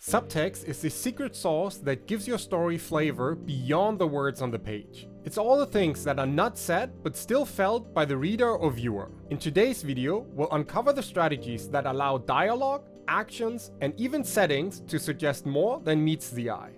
Subtext is the secret sauce that gives your story flavor beyond the words on the page. It's all the things that are not said but still felt by the reader or viewer. In today's video, we'll uncover the strategies that allow dialogue, actions, and even settings to suggest more than meets the eye.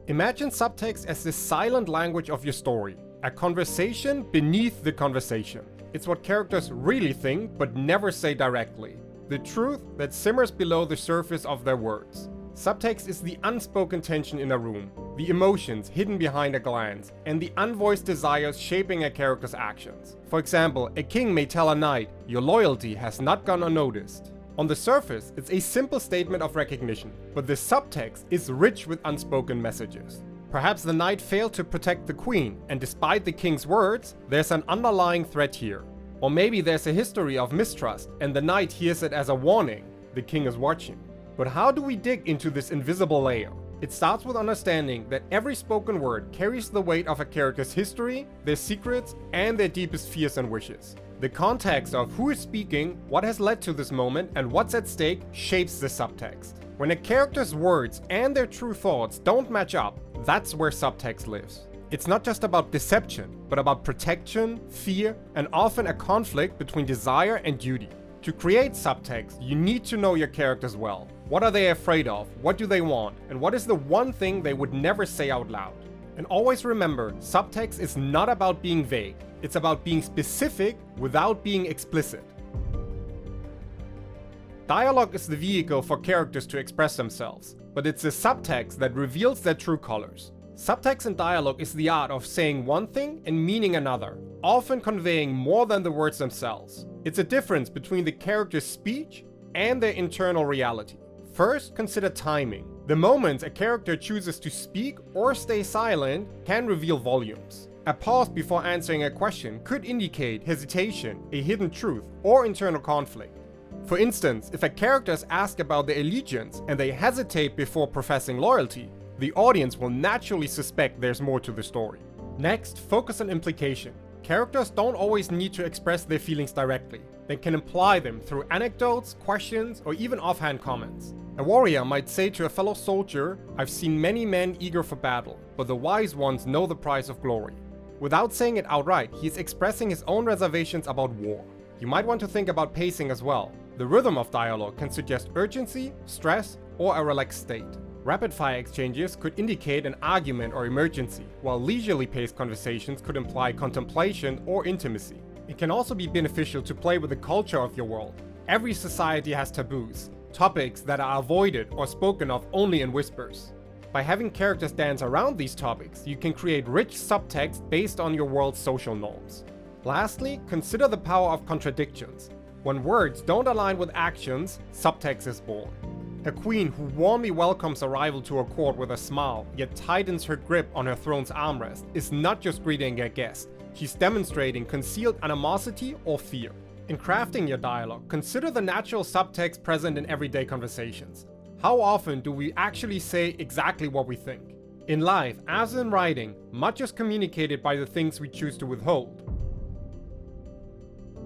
Imagine subtext as the silent language of your story, a conversation beneath the conversation. It's what characters really think but never say directly. The truth that simmers below the surface of their words. Subtext is the unspoken tension in a room, the emotions hidden behind a glance, and the unvoiced desires shaping a character's actions. For example, a king may tell a knight, "Your loyalty has not gone unnoticed." On the surface, it's a simple statement of recognition, but the subtext is rich with unspoken messages. Perhaps the knight failed to protect the queen, and despite the king's words, there's an underlying threat here. Or maybe there's a history of mistrust, and the knight hears it as a warning. The king is watching. But how do we dig into this invisible layer? It starts with understanding that every spoken word carries the weight of a character's history, their secrets, and their deepest fears and wishes. The context of who is speaking, what has led to this moment, and what's at stake shapes the subtext. When a character's words and their true thoughts don't match up, that's where subtext lives. It's not just about deception, but about protection, fear, and often a conflict between desire and duty. To create subtext, you need to know your characters well. What are they afraid of? What do they want? And what is the one thing they would never say out loud? And always remember, subtext is not about being vague. It's about being specific without being explicit. Dialogue is the vehicle for characters to express themselves, but it's the subtext that reveals their true colors. Subtext in dialogue is the art of saying one thing and meaning another, often conveying more than the words themselves. It's a difference between the character's speech and their internal reality. First, consider timing. The moments a character chooses to speak or stay silent can reveal volumes. A pause before answering a question could indicate hesitation, a hidden truth, or internal conflict. For instance, if a character is asked about their allegiance and they hesitate before professing loyalty, the audience will naturally suspect there's more to the story. Next, focus on implication. Characters don't always need to express their feelings directly. They can imply them through anecdotes, questions, or even offhand comments. A warrior might say to a fellow soldier, "I've seen many men eager for battle, but the wise ones know the price of glory." Without saying it outright, he's expressing his own reservations about war. You might want to think about pacing as well. The rhythm of dialogue can suggest urgency, stress, or a relaxed state. Rapid-fire exchanges could indicate an argument or emergency, while leisurely paced conversations could imply contemplation or intimacy. It can also be beneficial to play with the culture of your world. Every society has taboos, topics that are avoided or spoken of only in whispers. By having characters dance around these topics, you can create rich subtext based on your world's social norms. Lastly, consider the power of contradictions. When words don't align with actions, subtext is born. A queen who warmly welcomes a rival to her court with a smile, yet tightens her grip on her throne's armrest, is not just greeting a guest, she's demonstrating concealed animosity or fear. In crafting your dialogue, consider the natural subtext present in everyday conversations. How often do we actually say exactly what we think? In life, as in writing, much is communicated by the things we choose to withhold.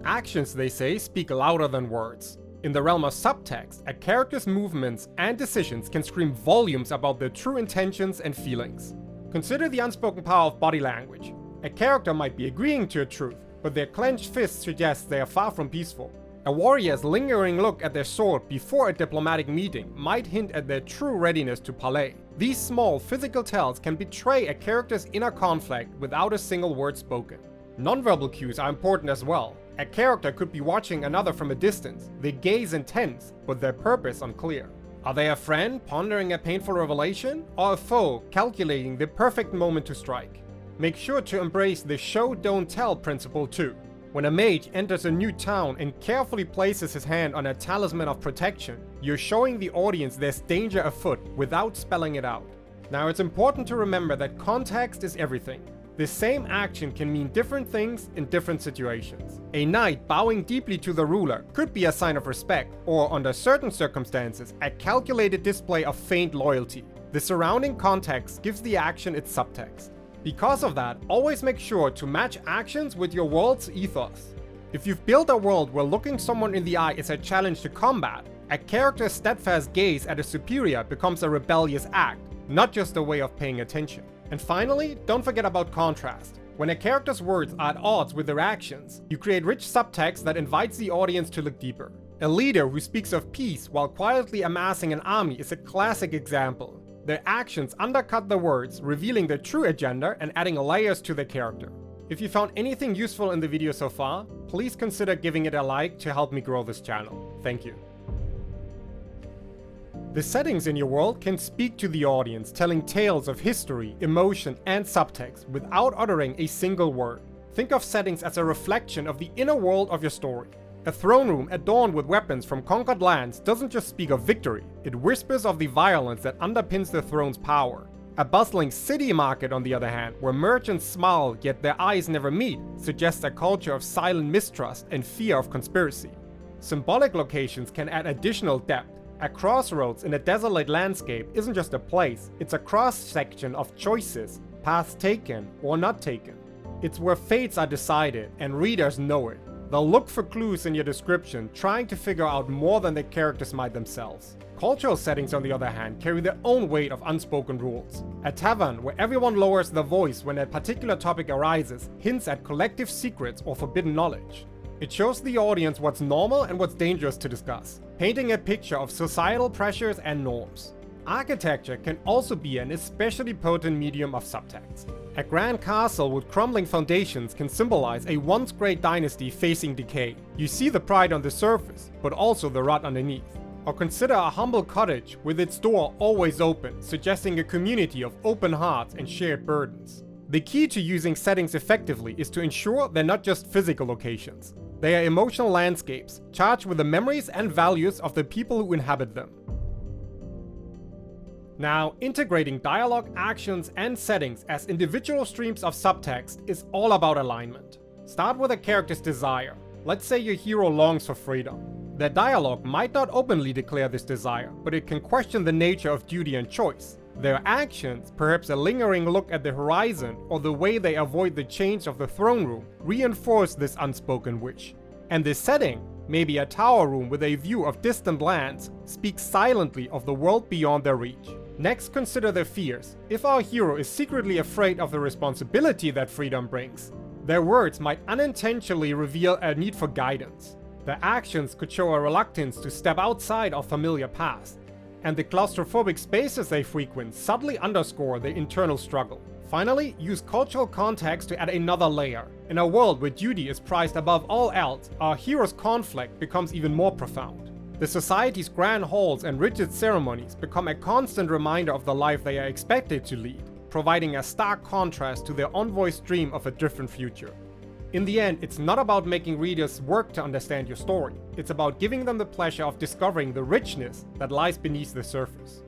Actions, they say, speak louder than words. In the realm of subtext, a character's movements and decisions can scream volumes about their true intentions and feelings. Consider the unspoken power of body language. A character might be agreeing to a truth, but their clenched fists suggest they are far from peaceful. A warrior's lingering look at their sword before a diplomatic meeting might hint at their true readiness to parley. These small physical tells can betray a character's inner conflict without a single word spoken. Nonverbal cues are important as well. A character could be watching another from a distance, their gaze intense, but their purpose unclear. Are they a friend pondering a painful revelation, or a foe calculating the perfect moment to strike? Make sure to embrace the show don't tell principle too. When a mage enters a new town and carefully places his hand on a talisman of protection, you're showing the audience there's danger afoot without spelling it out. Now it's important to remember that context is everything. The same action can mean different things in different situations. A knight bowing deeply to the ruler could be a sign of respect, or under certain circumstances, a calculated display of feigned loyalty. The surrounding context gives the action its subtext. Because of that, always make sure to match actions with your world's ethos. If you've built a world where looking someone in the eye is a challenge to combat, A character's steadfast gaze at a superior becomes a rebellious act, not just a way of paying attention. And finally, don't forget about contrast. When a character's words are at odds with their actions, you create rich subtext that invites the audience to look deeper. A leader who speaks of peace while quietly amassing an army is a classic example. Their actions undercut the words, revealing their true agenda and adding layers to their character. If you found anything useful in the video so far, please consider giving it a like to help me grow this channel. Thank you. The settings in your world can speak to the audience, telling tales of history, emotion, and subtext without uttering a single word. Think of settings as a reflection of the inner world of your story. A throne room adorned with weapons from conquered lands doesn't just speak of victory, it whispers of the violence that underpins the throne's power. A bustling city market, on the other hand, where merchants smile yet their eyes never meet, suggests a culture of silent mistrust and fear of conspiracy. Symbolic locations can add additional depth. A crossroads in a desolate landscape isn't just a place, it's a cross-section of choices, paths taken or not taken. It's where fates are decided, and readers know it. They'll look for clues in your description, trying to figure out more than the characters might themselves. Cultural settings, on the other hand, carry their own weight of unspoken rules. A tavern where everyone lowers their voice when a particular topic arises hints at collective secrets or forbidden knowledge. It shows the audience what's normal and what's dangerous to discuss, painting a picture of societal pressures and norms. Architecture can also be an especially potent medium of subtext. A grand castle with crumbling foundations can symbolize a once great dynasty facing decay. You see the pride on the surface, but also the rot underneath. Or consider a humble cottage with its door always open, suggesting a community of open hearts and shared burdens. The key to using settings effectively is to ensure they're not just physical locations. They are emotional landscapes, charged with the memories and values of the people who inhabit them. Now, integrating dialogue, actions, and settings as individual streams of subtext is all about alignment. Start with a character's desire. Let's say your hero longs for freedom. Their dialogue might not openly declare this desire, but it can question the nature of duty and choice. Their actions, perhaps a lingering look at the horizon or the way they avoid the change of the throne room, reinforce this unspoken wish. And this setting, maybe a tower room with a view of distant lands, speaks silently of the world beyond their reach. Next, consider their fears. If our hero is secretly afraid of the responsibility that freedom brings, their words might unintentionally reveal a need for guidance. Their actions could show a reluctance to step outside of familiar paths, and the claustrophobic spaces they frequent subtly underscore their internal struggle. Finally, use cultural context to add another layer. In a world where duty is prized above all else, our hero's conflict becomes even more profound. The society's grand halls and rigid ceremonies become a constant reminder of the life they are expected to lead, providing a stark contrast to their envoy's dream of a different future. In the end, it's not about making readers work to understand your story. It's about giving them the pleasure of discovering the richness that lies beneath the surface.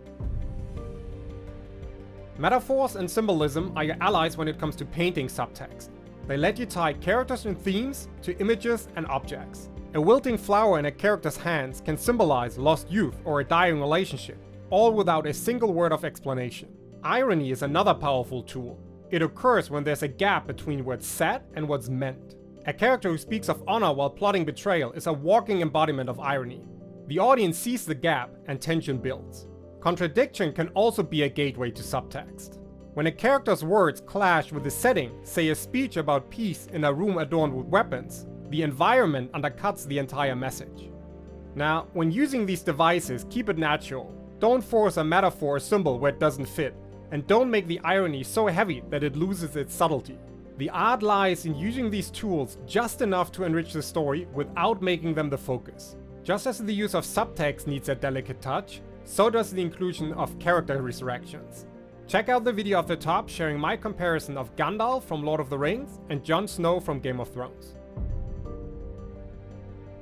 Metaphors and symbolism are your allies when it comes to painting subtext. They let you tie characters and themes to images and objects. A wilting flower in a character's hands can symbolize lost youth or a dying relationship, all without a single word of explanation. Irony is another powerful tool. It occurs when there's a gap between what's said and what's meant. A character who speaks of honor while plotting betrayal is a walking embodiment of irony. The audience sees the gap and tension builds. Contradiction can also be a gateway to subtext. When a character's words clash with the setting, say a speech about peace in a room adorned with weapons, the environment undercuts the entire message. Now, when using these devices, keep it natural. Don't force a metaphor or symbol where it doesn't fit, and don't make the irony so heavy that it loses its subtlety. The art lies in using these tools just enough to enrich the story without making them the focus. Just as the use of subtext needs a delicate touch, so does the inclusion of character resurrections. Check out the video at the top sharing my comparison of Gandalf from Lord of the Rings and Jon Snow from Game of Thrones.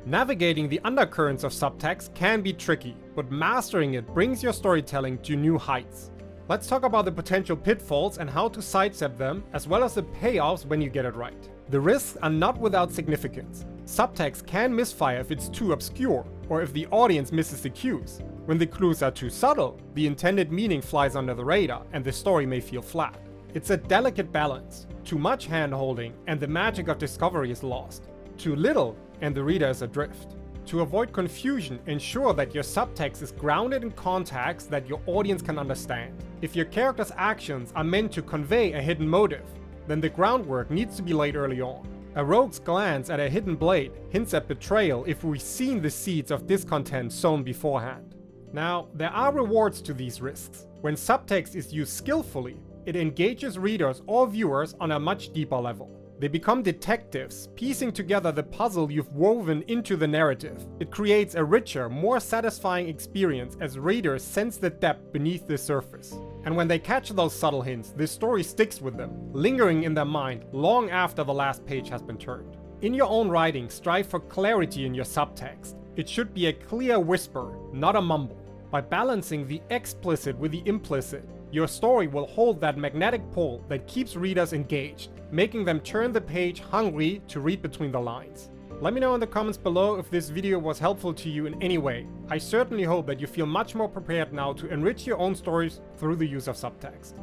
Navigating the undercurrents of subtext can be tricky, but mastering it brings your storytelling to new heights. Let's talk about the potential pitfalls and how to sidestep them, as well as the payoffs when you get it right. The risks are not without significance. Subtext can misfire if it's too obscure, or if the audience misses the cues. When the clues are too subtle, the intended meaning flies under the radar and the story may feel flat. It's a delicate balance. Too much hand-holding and the magic of discovery is lost. Too little and the reader is adrift. To avoid confusion, ensure that your subtext is grounded in context that your audience can understand. If your character's actions are meant to convey a hidden motive, then the groundwork needs to be laid early on. A rogue's glance at a hidden blade hints at betrayal if we've seen the seeds of discontent sown beforehand. Now, there are rewards to these risks. When subtext is used skillfully, it engages readers or viewers on a much deeper level. They become detectives, piecing together the puzzle you've woven into the narrative. It creates a richer, more satisfying experience as readers sense the depth beneath the surface. And when they catch those subtle hints, the story sticks with them, lingering in their mind long after the last page has been turned. In your own writing, strive for clarity in your subtext. It should be a clear whisper, not a mumble. By balancing the explicit with the implicit, your story will hold that magnetic pull that keeps readers engaged, making them turn the page hungry to read between the lines. Let me know in the comments below if this video was helpful to you in any way. I certainly hope that you feel much more prepared now to enrich your own stories through the use of subtext.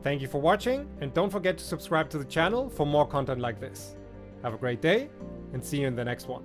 Thank you for watching, and don't forget to subscribe to the channel for more content like this. Have a great day, and see you in the next one.